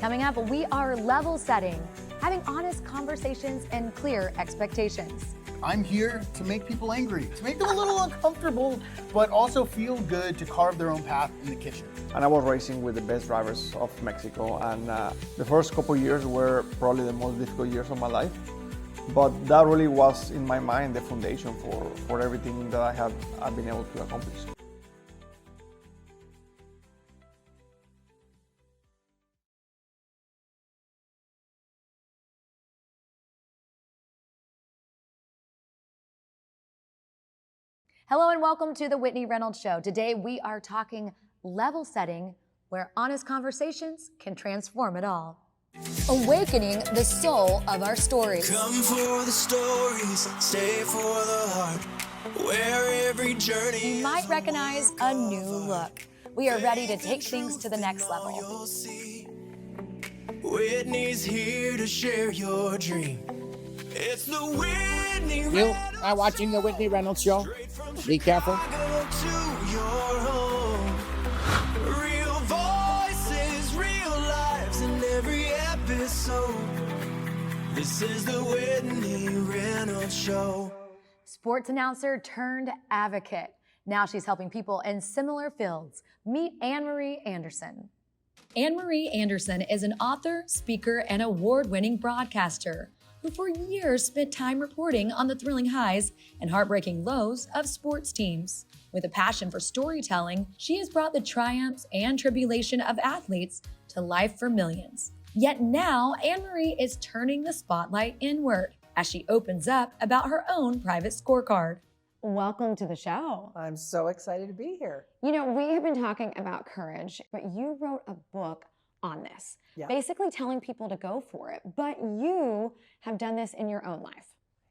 Coming up, we are level setting, having honest conversations and clear expectations. I'm here to make people angry, to make them a little uncomfortable, but also feel good to carve their own path in the kitchen. And I was racing with the best drivers of Mexico, and the first couple of years were probably the most difficult years of my life. But that really was, in my mind, the foundation for everything that I've been able to accomplish. Hello and welcome to the Whitney Reynolds Show. Today we are talking level setting, where honest conversations can transform it all. Awakening the soul of our stories. Come for the stories, stay for the heart, where every journey You might recognize a new look. We are ready to take things to the next level. you'll see. Whitney's here to share your dream. It's the Whitney You are watching the Whitney Reynolds Show. Be careful. Go to your home. Real voices, real lives in every episode. This is the Whitney Reynolds Show. Sports announcer turned advocate. Now she's helping people in similar fields. Meet Anne-Marie Anderson. Anne-Marie Anderson is an author, speaker, and award-winning broadcaster who for years spent time reporting on the thrilling highs and heartbreaking lows of sports teams. With a passion for storytelling, she has brought the triumphs and tribulation of athletes to life for millions. Yet now, Anne-Marie is turning the spotlight inward as she opens up about her own private scorecard. Welcome to the show. I'm so excited to be here. You know, we have been talking about courage, but you wrote a book on this, basically telling people to go for it. But you have done this in your own life.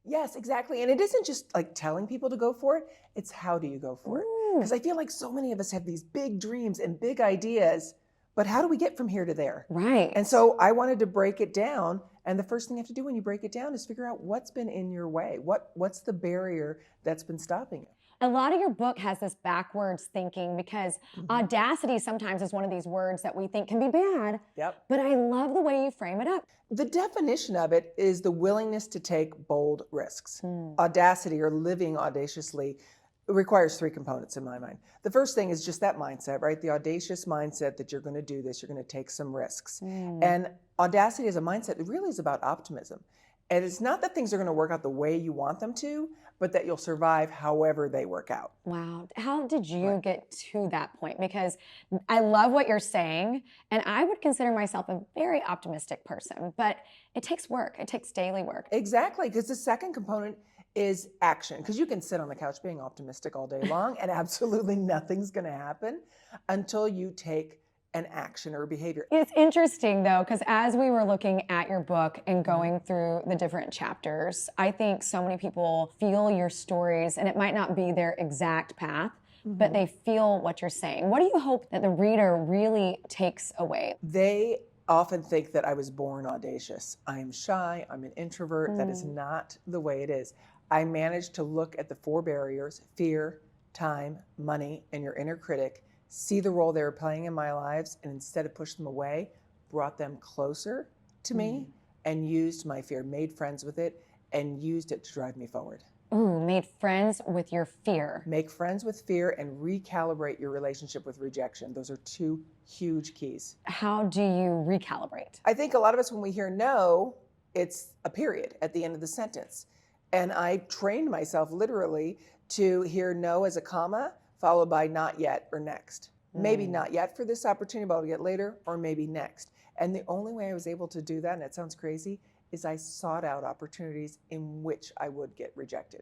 Yes, exactly. And it isn't just like telling people to go for it, it's how do you go for it? Because I feel like so many of us have these big dreams and big ideas, but how do we get from here to there? Right. And so I wanted to break it down. And the first thing you have to do when you break it down is figure out what's been in your way. What's the barrier that's been stopping it? A lot of your book has this backwards thinking because audacity sometimes is one of these words that we think can be bad. Yep. But I love the way you frame it up. The definition of it is the willingness to take bold risks. Audacity, or living audaciously, requires three components in my mind. The first thing is just that mindset, right? The audacious mindset that you're going to do this, you're going to take some risks. And audacity as a mindset, it really is about optimism. And it's not that things are going to work out the way you want them to, but that you'll survive however they work out. Wow. How did you get to that point? Because I love what you're saying, and I would consider myself a very optimistic person, but it takes work. It takes daily work. Exactly, because the second component is action. Because you can sit on the couch being optimistic all day long and absolutely nothing's going to happen until you take an action or behavior. It's interesting though, because as we were looking at your book and going through the different chapters, I think so many people feel your stories, and it might not be their exact path, but they feel what you're saying. What do you hope that the reader really takes away? They often think that I was born audacious. I am shy, I'm an introvert. That is not the way it is. I managed to look at the four barriers: fear, time, money, and your inner critic, see the role they were playing in my lives, and instead of push them away, brought them closer to me and used my fear, made friends with it, and used it to drive me forward. Ooh, made friends with your fear. Make friends with fear and recalibrate your relationship with rejection. Those are two huge keys. How do you recalibrate? I think a lot of us, when we hear no, it's a period at the end of the sentence. And I trained myself literally to hear no as a comma, followed by not yet or next. Maybe not yet for this opportunity, but I'll get later, or maybe next. And the only way I was able to do that, and it sounds crazy, is I sought out opportunities in which I would get rejected.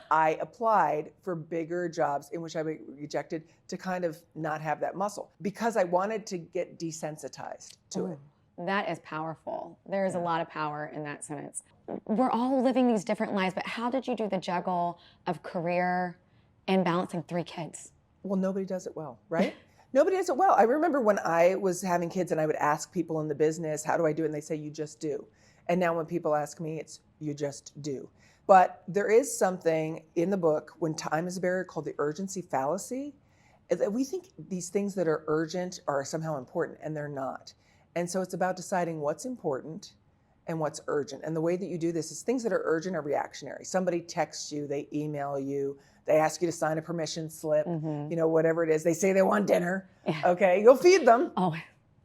I applied for bigger jobs in which I would get rejected to kind of not have that muscle, because I wanted to get desensitized to it. That is powerful. There is a lot of power in that sentence. We're all living these different lives, but how did you do the juggle of career and balancing 3 kids? Well, nobody does it well, right? Nobody does it well. I remember when I was having kids and I would ask people in the business, how do I do it? And they say, you just do. And now when people ask me, it's you just do. But there is something in the book, When Time is a Barrier, called the urgency fallacy. We think these things that are urgent are somehow important, and they're not. And so it's about deciding what's important and what's urgent. And the way that you do this is things that are urgent are reactionary. Somebody texts you, they email you, they ask you to sign a permission slip, you know, whatever it is. They say they want dinner. Okay, you'll feed them. Oh.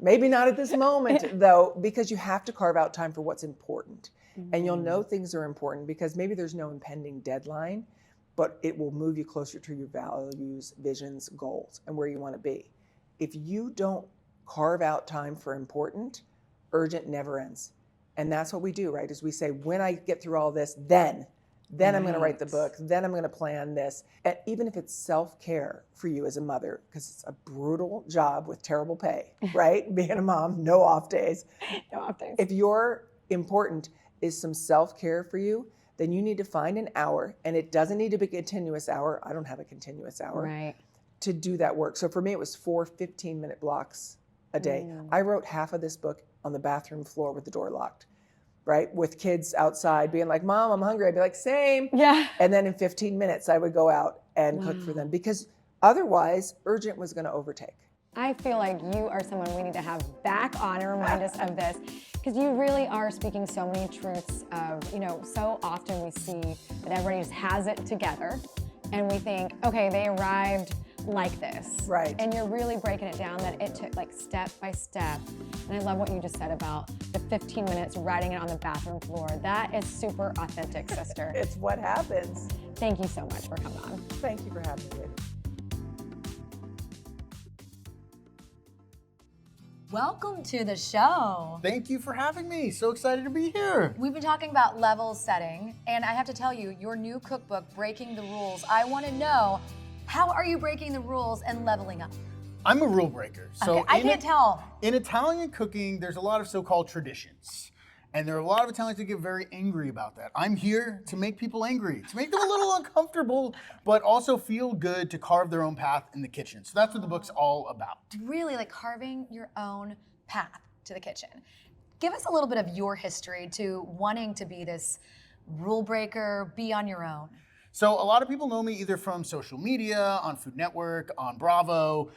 Maybe not at this moment, though, because you have to carve out time for what's important. And you'll know things are important because maybe there's no impending deadline, but it will move you closer to your values, visions, goals, and where you want to be. If you don't carve out time for important, urgent never ends. And that's what we do, right? Is we say, when I get through all this, then I'm going to write the book, then I'm going to plan this. And even if it's self-care for you as a mother, because it's a brutal job with terrible pay, right? Being a mom, no off days. No off days. If your important is some self-care for you, then you need to find an hour, and it doesn't need to be a continuous hour. I don't have a continuous hour. Right. To do that work. So for me, it was 4 15-minute blocks a day. I wrote half of this book on the bathroom floor with the door locked, right? With kids outside being like, Mom, I'm hungry. I'd be like, same. Yeah. And then in 15 minutes, I would go out and cook for them because otherwise, urgent was going to overtake. I feel like you are someone we need to have back on and remind us of this, because you really are speaking so many truths of, you know, so often we see that everybody just has it together and we think, okay, they arrived like this. Right. And you're really breaking it down that it took like step by step. And I love what you just said about the 15 minutes writing it on the bathroom floor. That is super authentic, sister. It's what happens. Thank you so much for coming on. Thank you for having me. Welcome to the show. Thank you for having me. So excited to be here. We've been talking about level setting, and I have to tell you, your new cookbook, Breaking the Rules, I want to know, how are you breaking the rules and leveling up? I'm a rule breaker. So Okay, I can't tell. In Italian cooking, there's a lot of so-called traditions. And there are a lot of Italians that get very angry about that. I'm here to make people angry, to make them a little uncomfortable, but also feel good to carve their own path in the kitchen. So that's what the book's all about. Really, like carving your own path to the kitchen. Give us a little bit of your history to wanting to be this rule breaker, be on your own. So a lot of people know me either from social media, on Food Network, on Bravo,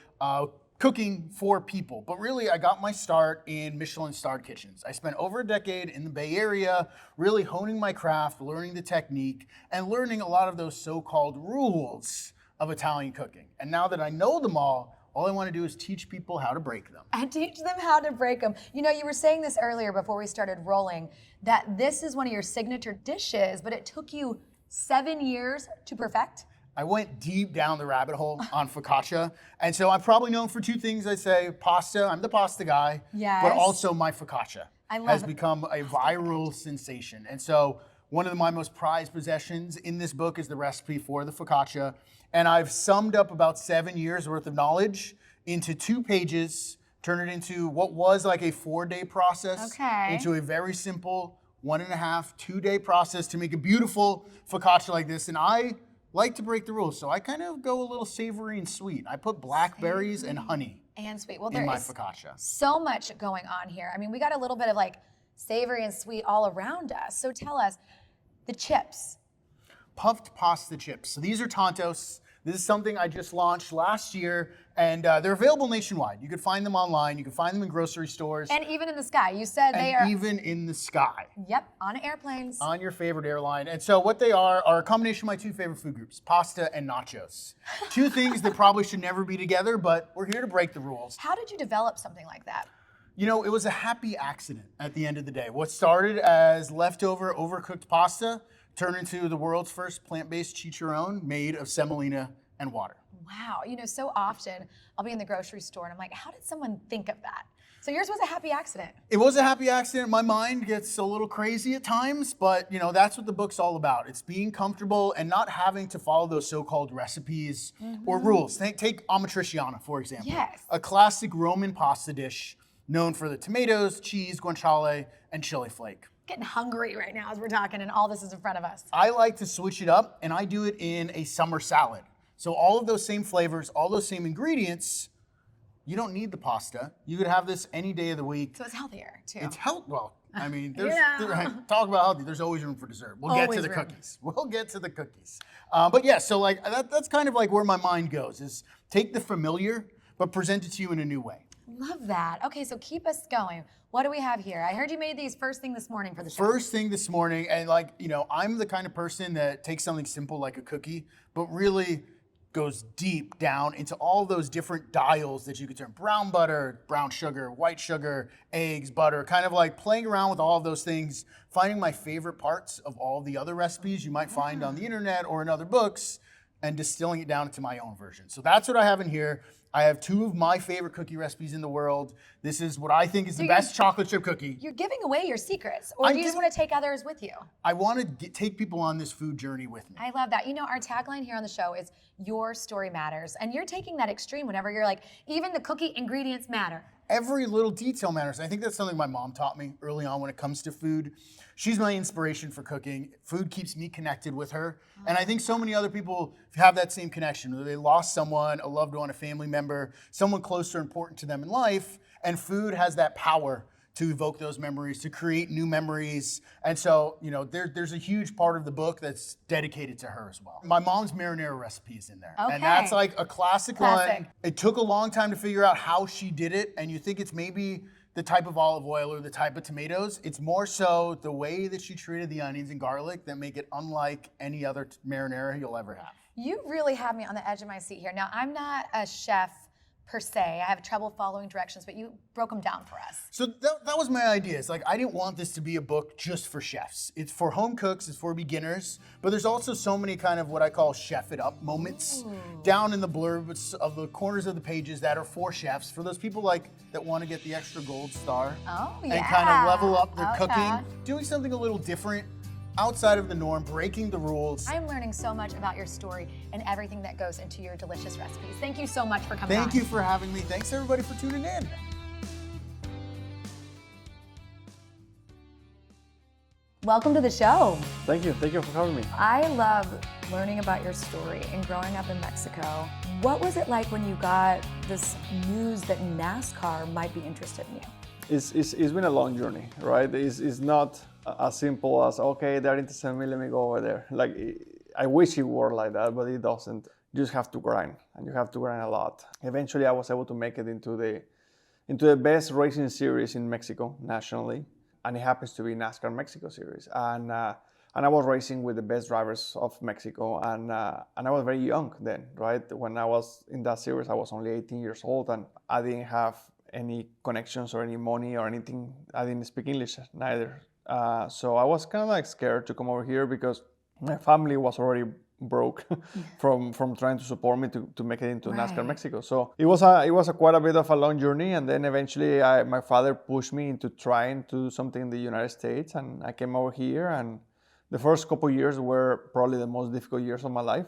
cooking for people. But really, I got my start in Michelin-starred kitchens. I spent over a decade in the Bay Area, really honing my craft, learning the technique, and learning a lot of those so-called rules of Italian cooking. And now that I know them all I want to do is teach people how to break them. And teach them how to break them. You know, you were saying this earlier before we started rolling, that this is one of your signature dishes, but it took you 7 years to perfect? I went deep down the rabbit hole on focaccia. And so I'm probably known for two things. I'd say pasta, I'm the pasta guy, Yes. but also my focaccia has it. become a viral sensation. And so one of my most prized possessions in this book is the recipe for the focaccia. And I've summed up about 7 years worth of knowledge into 2 pages, turned it into what was like a 4-day process, Okay. into a very simple 1.5, 2-day process to make a beautiful focaccia like this. And I like to break the rules, so I kind of go a little savory and sweet. I put blackberries and honey And sweet. Well, in there my is focaccia. so much going on here. I mean, we got a little bit of like savory and sweet all around us. So tell us, the chips. Puffed pasta chips. So these are Tantos. This is something I just launched last year, and they're available nationwide. You can find them online. You can find them in grocery stores. And even in the sky. You said they are, And even in the sky. yep, on airplanes. On your favorite airline. And so what they are a combination of my 2 favorite food groups, pasta and nachos. 2 things that probably should never be together, but we're here to break the rules. How did you develop something like that? You know, it was a happy accident at the end of the day. What started as leftover, overcooked pasta turned into the world's first plant-based chicharron made of semolina and water. Wow, you know, so often I'll be in the grocery store and I'm like, how did someone think of that? So yours was a happy accident. It was a happy accident. My mind gets a little crazy at times, but you know, that's what the book's all about. It's being comfortable and not having to follow those so-called recipes or rules. Take amatriciana, for example. Yes. A classic Roman pasta dish known for the tomatoes, cheese, guanciale, and chili flake. Getting hungry right now as we're talking and all this is in front of us. I like to switch it up, and I do it in a summer salad. So all of those same flavors, all those same ingredients, you don't need the pasta. You could have this any day of the week. So it's healthier too. It's well, I mean, talk about healthy. There's always room for dessert. We'll get Always to the room. cookies. We'll get to the cookies. But yeah, so like that's kind of like where my mind goes, is take the familiar, but present it to you in a new way. Love that. Okay, so keep us going. What do we have here? I heard you made these first thing this morning for the show. First thing this morning, and like, you know, I'm the kind of person that takes something simple like a cookie, but really goes deep down into all those different dials that you could turn: brown butter, brown sugar, white sugar, eggs, butter, kind of like playing around with all of those things, finding my favorite parts of all the other recipes you might find on the internet or in other books, and distilling it down into my own version. So that's what I have in here. I have 2 of my favorite cookie recipes in the world. This is what I think is the best chocolate chip cookie. You're giving away your secrets, or do you just want to take others with you? I want to take people on this food journey with me. I love that. You know, our tagline here on the show is your story matters. And you're taking that extreme whenever you're like, even the cookie ingredients matter. Every little detail matters. I think that's something my mom taught me early on when it comes to food. She's my inspiration for cooking. Food keeps me connected with her. And I think so many other people have that same connection, whether they lost someone, a loved one, a family member, someone close or important to them in life. And food has that power to evoke those memories, to create new memories. And so, you know, there's a huge part of the book that's dedicated to her as well. My mom's marinara recipe is in there. Okay. And that's like a classic one. It took a long time to figure out how she did it. And you think it's maybe the type of olive oil or the type of tomatoes. It's more so the way that she treated the onions and garlic that make it unlike any other marinara you'll ever have. You really have me on the edge of my seat here. Now, I'm not a chef per se. I have trouble following directions, but you broke them down for us. So that was my idea. It's like, I didn't want this to be a book just for chefs. It's for home cooks, it's for beginners, but there's also so many kind of what I call chef it up moments down in the blurbs of the corners of the pages that are for chefs, for those people like that want to get the extra gold star and kind of level up their cooking, doing something a little different, outside of the norm, breaking the rules. I'm learning so much about your story and everything that goes into your delicious recipes. Thank you so much for coming on. Thank you for having me. Thanks everybody for tuning in. Welcome to the show. Thank you for having me. I love learning about your story and growing up in Mexico. What was it like when you got this news that NASCAR might be interested in you? It's been a long journey, right? It's not as simple as, okay, they're interested in me, let me go over there. Like, I wish it were like that, but it doesn't. You just have to grind, and you have to grind a lot. Eventually, I was able to make it into the best racing series in Mexico nationally, and it happens to be NASCAR Mexico Series. And I was racing with the best drivers of Mexico, and I was very young then, right? When I was in that series, I was only 18 years old, and I didn't have any connections or any money or anything. I didn't speak English neither. So I was kind of like scared to come over here because my family was already broke from trying to support me to make it into NASCAR Mexico. So it was quite a bit of a long journey, and then eventually my father pushed me into trying to do something in the United States, and I came over here, and the first couple years were probably the most difficult years of my life.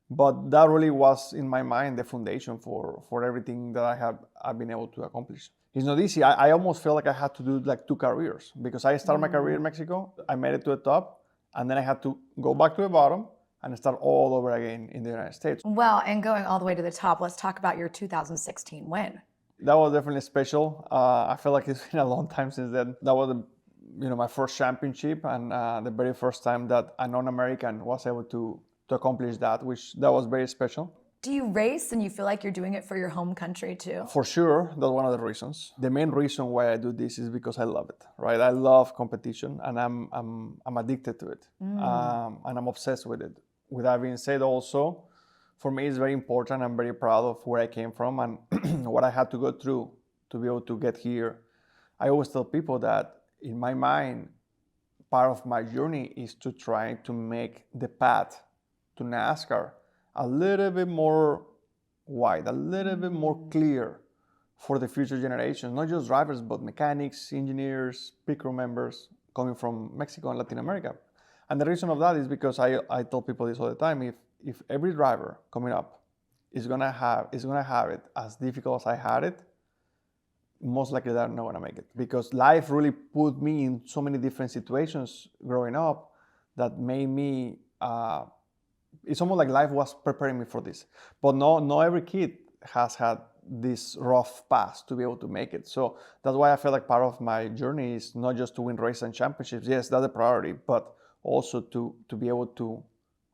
But that really was, in my mind, the foundation for everything that I've been able to accomplish. It's not easy. I almost felt like I had to do like 2 careers, because I started my career in Mexico, I made it to the top, and then I had to go back to the bottom and start all over again in the United States. Well, and going all the way to the top, let's talk about your 2016 win. That was definitely special. I feel like it's been a long time since then. That was my first championship, and the very first time that a non-American was able to accomplish that was very special. Do you race and you feel like you're doing it for your home country too? For sure, that's one of the reasons. The main reason why I do this is because I love it, right? I love competition, and I'm addicted to it, and I'm obsessed with it. With that being said, also, for me, it's very important. I'm very proud of where I came from and what I had to go through to be able to get here. I always tell people that in my mind, part of my journey is to try to make the path to NASCAR a little bit more wide, a little bit more clear for the future generations, not just drivers, but mechanics, engineers, pit crew members coming from Mexico and Latin America. And the reason of that is because I tell people this all the time: if every driver coming up is gonna have it as difficult as I had it, most likely they're not gonna make it. Because life really put me in so many different situations growing up that made me. It's almost like life was preparing me for this. But no every kid has had this rough path to be able to make it. So that's why I feel like part of my journey is not just to win races and championships. Yes, that's a priority, but also to be able to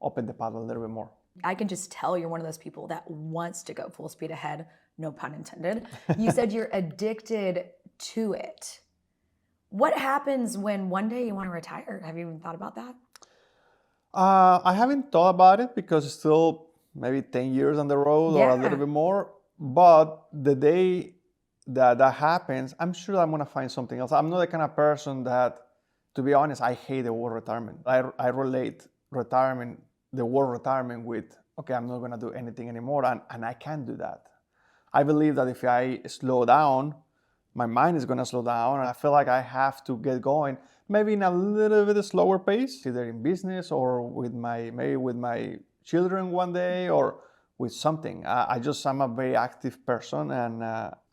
open the path a little bit more. I can just tell you're one of those people that wants to go full speed ahead no pun intended. You said you're addicted to it. What happens when one day you want to retire? Have you even thought about that? I haven't thought about it because it's still maybe 10 years on the road or a little bit more. But the day that happens, I'm sure I'm going to find something else. I'm not the kind of person that, to be honest, I hate the word retirement. I relate retirement, the word retirement with, okay, I'm not going to do anything anymore. And I can't do that. I believe that if I slow down, my mind is going to slow down. And I feel like I have to get going, maybe in a little bit slower pace, either in business or with my children one day or with something. I'm a very active person, and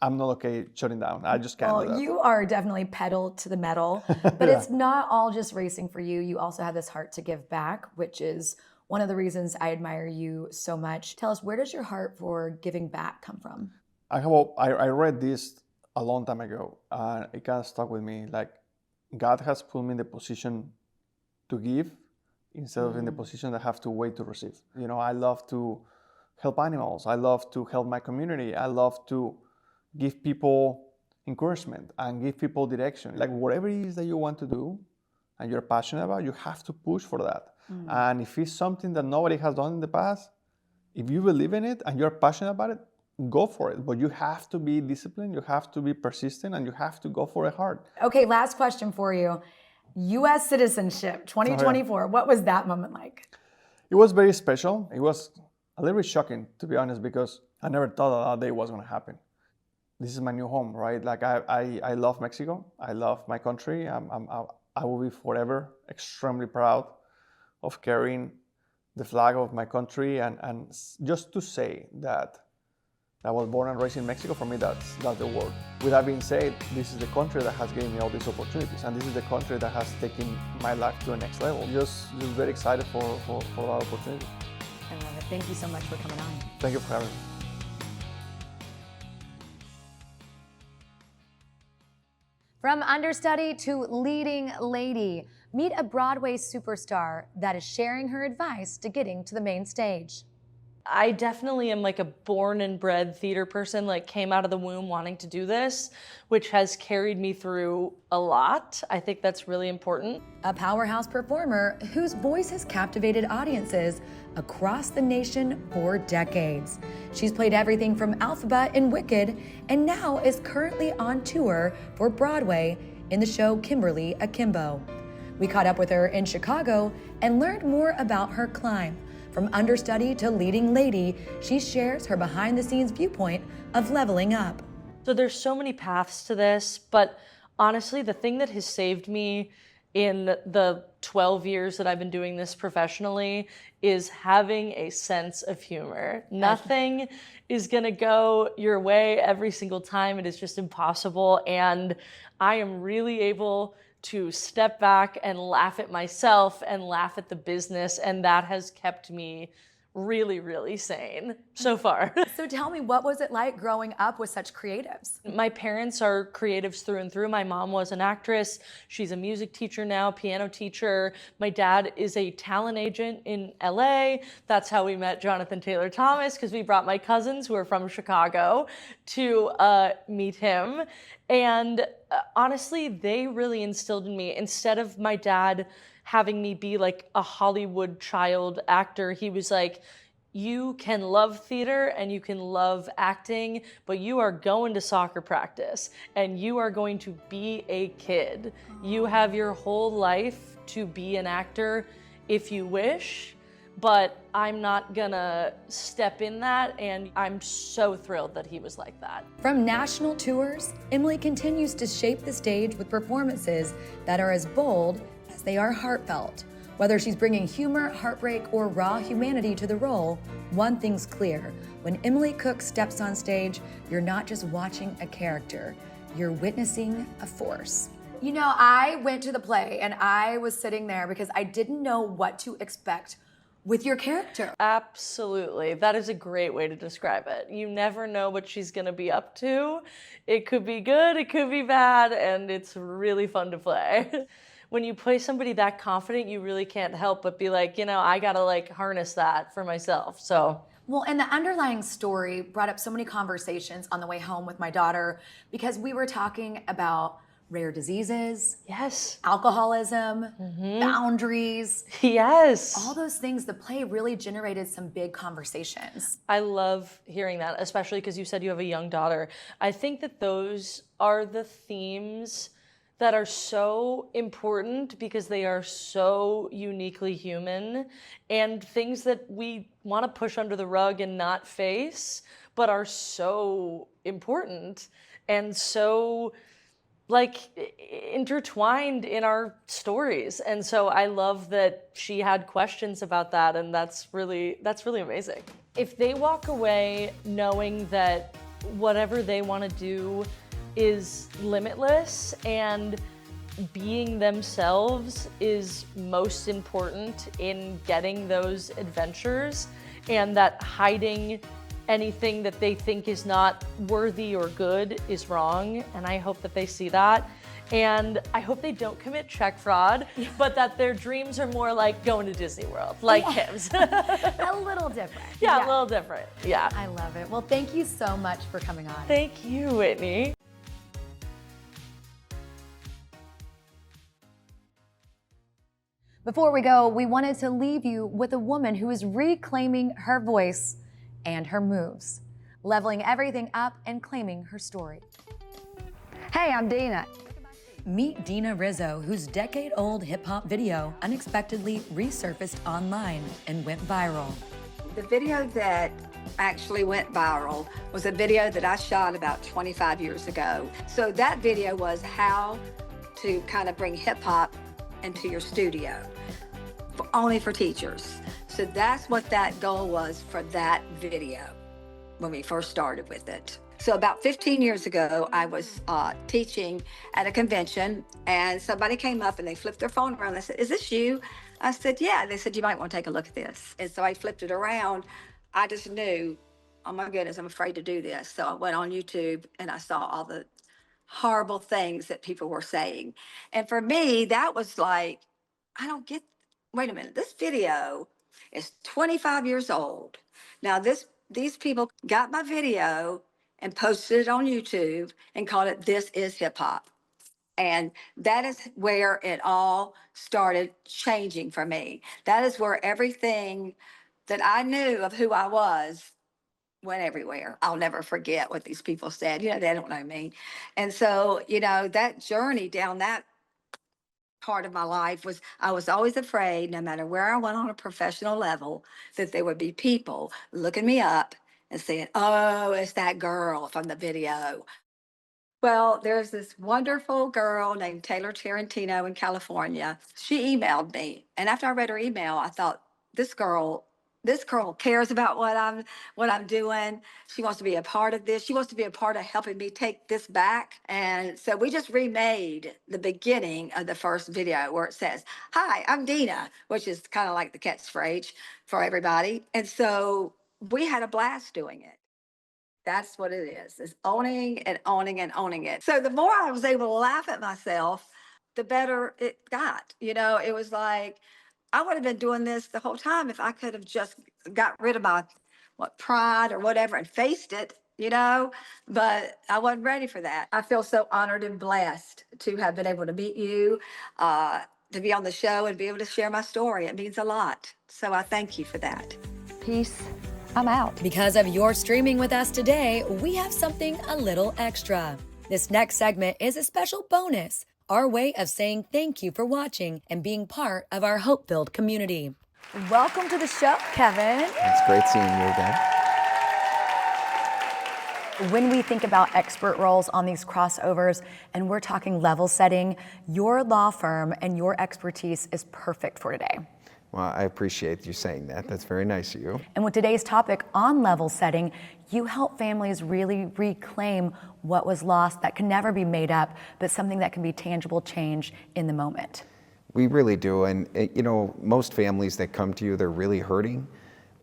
I'm not okay shutting down. I just can't do that. You are definitely pedal to the metal, but it's not all just racing for you. You also have this heart to give back, which is one of the reasons I admire you so much. Tell us, where does your heart for giving back come from? I read this a long time ago, and it kind of stuck with me. Like, God has put me in the position to give instead of in the position that I have to wait to receive. You know, I love to help animals. I love to help my community. I love to give people encouragement and give people direction. Like, whatever it is that you want to do and you're passionate about, you have to push for that. And if it's something that nobody has done in the past, if you believe in it and you're passionate about it, go for it. But you have to be disciplined, you have to be persistent, and you have to go for it hard. Okay, last question for you. U.S. citizenship 2024, what was that moment like? It was very special. It was a little bit shocking, to be honest, because I never thought that day was going to happen. This is my new home, right? Like, I love Mexico. I love my country. I will be forever extremely proud of carrying the flag of my country. And just to say that I was born and raised in Mexico, for me, that's the word. With that being said, this is the country that has given me all these opportunities, and this is the country that has taken my life to the next level. Just very excited for that opportunity. I love it. Thank you so much for coming on. Thank you for having me. From understudy to leading lady, meet a Broadway superstar that is sharing her advice to getting to the main stage. I definitely am like a born and bred theater person, like came out of the womb wanting to do this, which has carried me through a lot. I think that's really important. A powerhouse performer whose voice has captivated audiences across the nation for decades. She's played everything from Alphaba in Wicked and now is currently on tour for Broadway in the show Kimberly Akimbo. We caught up with her in Chicago and learned more about her climb. From understudy to leading lady, she shares her behind-the-scenes viewpoint of leveling up. So there's so many paths to this, but honestly, the thing that has saved me in the 12 years that I've been doing this professionally is having a sense of humor. Nothing is gonna go your way every single time. It is just impossible. And I am really able to step back and laugh at myself and laugh at the business. And that has kept me really, really sane so far. So tell me, what was it like growing up with such creatives? My parents are creatives through and through. My mom was an actress. She's a music teacher now, piano teacher. My dad is a talent agent in LA. That's how we met Jonathan Taylor Thomas, because we brought my cousins who are from Chicago to meet him. And honestly, they really instilled in me, instead of my dad having me be like a Hollywood child actor, he was like, you can love theater and you can love acting, but you are going to soccer practice and you are going to be a kid. You have your whole life to be an actor if you wish, but I'm not gonna step in that, and I'm so thrilled that he was like that. From national tours, Emily continues to shape the stage with performances that are as bold as they are heartfelt. Whether she's bringing humor, heartbreak, or raw humanity to the role, one thing's clear. When Emily Koch steps on stage, you're not just watching a character, you're witnessing a force. You know, I went to the play and I was sitting there because I didn't know what to expect with your character. Absolutely. That is a great way to describe it. You never know what she's going to be up to. It could be good, it could be bad, and it's really fun to play. When you play somebody that confident, you really can't help but be like, you know, I got to like harness that for myself. So Well, and the underlying story brought up so many conversations on the way home with my daughter because we were talking about rare diseases, Yes. alcoholism, boundaries. Yes. All those things, the play really generated some big conversations. I love hearing that, especially because you said you have a young daughter. I think that those are the themes that are so important because they are so uniquely human and things that we want to push under the rug and not face, but are so important and so intertwined in our stories. And so I love that she had questions about that, and that's really amazing. If they walk away knowing that whatever they want to do is limitless and being themselves is most important in getting those adventures, and that hiding anything that they think is not worthy or good is wrong, and I hope that they see that. And I hope they don't commit check fraud, but that their dreams are more like going to Disney World, like Kim's. A little different. Yeah, a little different. Yeah. I love it. Well, thank you so much for coming on. Thank you, Whitney. Before we go, we wanted to leave you with a woman who is reclaiming her voice and her moves, leveling everything up and claiming her story. Hey, I'm Dina. Meet Dina Rizzo, whose decade-old hip-hop video unexpectedly resurfaced online and went viral. The video that actually went viral was a video that I shot about 25 years ago. So that video was how to kind of bring hip-hop into your studio, only for teachers. So that's what that goal was for that video when we first started with it. So about 15 years ago, I was teaching at a convention, and somebody came up and they flipped their phone around. They said, "Is this you?" I said, "Yeah." They said, "You might want to take a look at this." And so I flipped it around. I just knew, oh my goodness, I'm afraid to do this. So I went on YouTube and I saw all the horrible things that people were saying. And for me, that was like, wait a minute, this video is 25 years old. Now these people got my video and posted it on YouTube and called it "This is Hip Hop." And that is where it all started changing for me. That is where everything that I knew of who I was went everywhere. I'll never forget what these people said. They don't know me. And so, that journey down that part of my life was, I was always afraid, no matter where I went on a professional level, that there would be people looking me up and saying, "Oh, it's that girl from the video." Well, there's this wonderful girl named Taylor Tarantino in California. She emailed me. And after I read her email, I thought, this girl cares about what I'm doing. She wants to be a part of this. She wants to be a part of helping me take this back. And so we just remade the beginning of the first video where it says, "Hi, I'm Dina," which is kind of like the catchphrase for everybody. And so we had a blast doing it. That's what it is owning and owning and owning it. So the more I was able to laugh at myself, the better it got. It was like, I would have been doing this the whole time if I could have just got rid of my pride or whatever and faced it, but I wasn't ready for that. I feel so honored and blessed to have been able to meet you, to be on the show and be able to share my story. It means a lot. So I thank you for that. Peace. I'm out. Because of your streaming with us today, we have something a little extra. This next segment is a special bonus, our way of saying thank you for watching and being part of our hope-filled community. Welcome to the show, Kevin. It's great seeing you again. When we think about expert roles on these crossovers, and we're talking level setting, your law firm and your expertise is perfect for today. Well, I appreciate you saying that. That's very nice of you. And with today's topic on level setting, you help families really reclaim what was lost that can never be made up, but something that can be tangible change in the moment. We really do. And, most families that come to you, they're really hurting.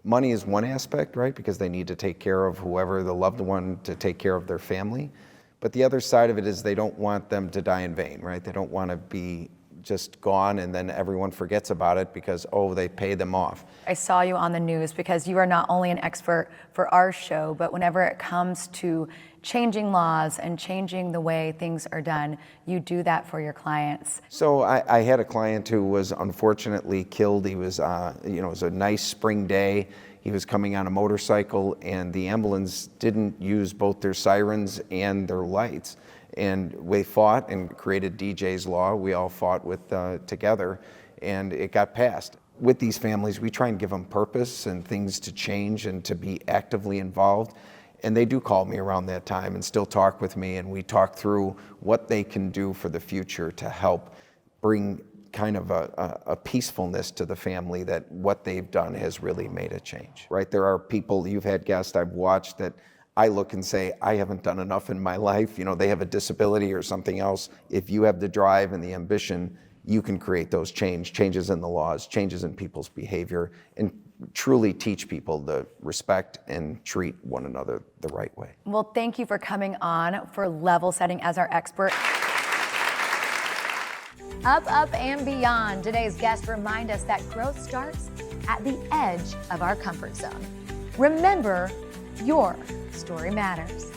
Money is one aspect, right? Because they need to take care of whoever, the loved one, to take care of their family. But the other side of it is they don't want them to die in vain, right? They don't want to be just gone, and then everyone forgets about it because, oh, they pay them off. I saw you on the news because you are not only an expert for our show, but whenever it comes to changing laws and changing the way things are done, you do that for your clients. So I had a client who was unfortunately killed. He was, it was a nice spring day. He was coming on a motorcycle, and the ambulance didn't use both their sirens and their lights. And we fought and created DJ's Law. We all fought together, and it got passed. With these families, we try and give them purpose and things to change and to be actively involved. And they do call me around that time and still talk with me, and we talk through what they can do for the future to help bring kind of a peacefulness to the family, that what they've done has really made a change, right? There are people, you've had guests I've watched that I look and say, I haven't done enough in my life. They have a disability or something else. If you have the drive and the ambition, you can create those changes in the laws, changes in people's behavior, and truly teach people to respect and treat one another the right way. Well, thank you for coming on, for level setting as our expert. Up, and beyond. Today's guests remind us that growth starts at the edge of our comfort zone. Remember, your story matters.